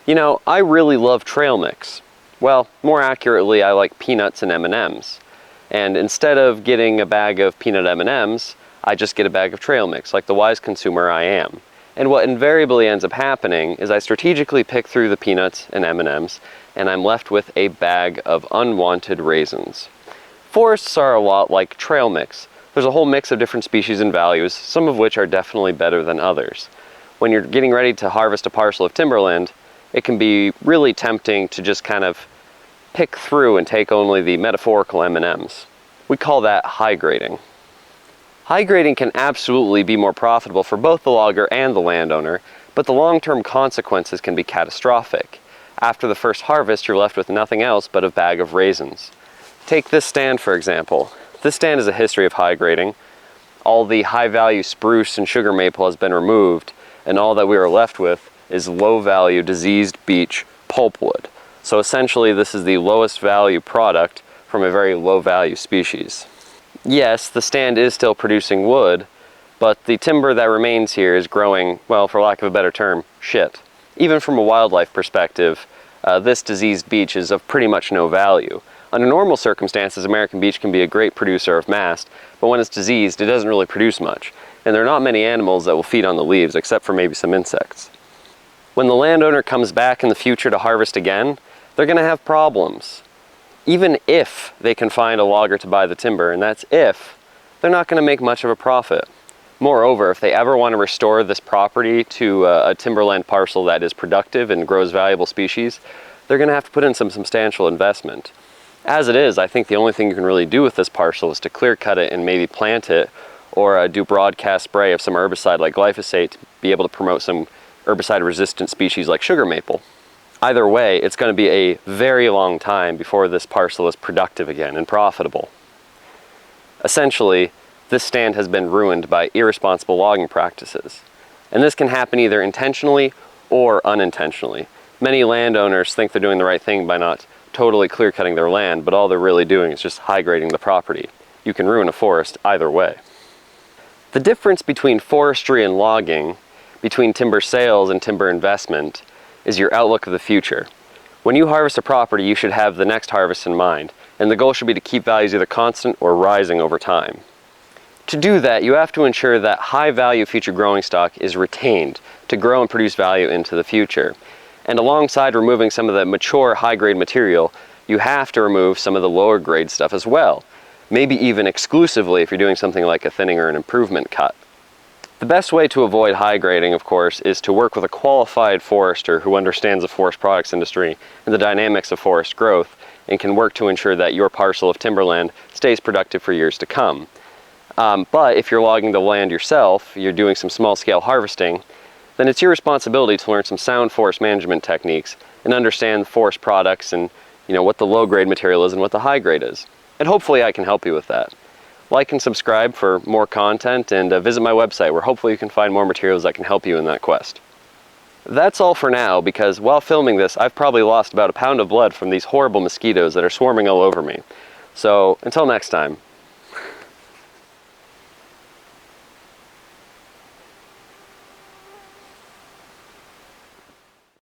You know, I really love trail mix. Well, more accurately, I like peanuts and M&Ms. And instead of getting a bag of peanut M&Ms, I just get a bag of trail mix, like the wise consumer I am. And what invariably ends up happening is I strategically pick through the peanuts and M&Ms, and I'm left with a bag of unwanted raisins. Forests are a lot like trail mix. There's a whole mix of different species and values, some of which are definitely better than others. When you're getting ready to harvest a parcel of timberland, it can be really tempting to just kind of pick through and take only the metaphorical M&Ms. We call that high grading. High grading can absolutely be more profitable for both the logger and the landowner, but the long-term consequences can be catastrophic. After the first harvest, you're left with nothing else but a bag of raisins. Take this stand, for example. This stand is a history of high grading. All the high-value spruce and sugar maple has been removed, and all that we are left with is low-value diseased beech pulpwood. So essentially, this is the lowest value product from a very low-value species. Yes, the stand is still producing wood, but the timber that remains here is growing, well, for lack of a better term, shit. Even from a wildlife perspective, this diseased beech is of pretty much no value. Under normal circumstances, American beech can be a great producer of mast, but when it's diseased, it doesn't really produce much. And there are not many animals that will feed on the leaves, except for maybe some insects. When the landowner comes back in the future to harvest again, they're going to have problems. Even if they can find a logger to buy the timber, and that's if, they're not going to make much of a profit. Moreover, if they ever want to restore this property to a timberland parcel that is productive and grows valuable species, they're going to have to put in some substantial investment. As it is, I think the only thing you can really do with this parcel is to clear cut it and maybe plant it, or do broadcast spray of some herbicide like glyphosate to be able to promote some herbicide resistant species like sugar maple. Either way, it's going to be a very long time before this parcel is productive again and profitable. Essentially, this stand has been ruined by irresponsible logging practices. And this can happen either intentionally or unintentionally. Many landowners think they're doing the right thing by not totally clear cutting their land, but all they're really doing is just high grading the property. You can ruin a forest either way. The difference between forestry and logging, between timber sales and timber investment, is your outlook of the future. When you harvest a property, you should have the next harvest in mind, and the goal should be to keep values either constant or rising over time. To do that, you have to ensure that high-value future growing stock is retained to grow and produce value into the future. And alongside removing some of the mature high-grade material, you have to remove some of the lower-grade stuff as well. Maybe even exclusively if you're doing something like a thinning or an improvement cut. The best way to avoid high grading, of course, is to work with a qualified forester who understands the forest products industry and the dynamics of forest growth, and can work to ensure that your parcel of timberland stays productive for years to come. But if you're logging the land yourself, you're doing some small-scale harvesting, then it's your responsibility to learn some sound forest management techniques and understand forest products and what the low-grade material is and what the high-grade is. And hopefully I can help you with that. Like and subscribe for more content, and visit my website where hopefully you can find more materials that can help you in that quest. That's all for now, because while filming this, I've probably lost about a pound of blood from these horrible mosquitoes that are swarming all over me. So until next time,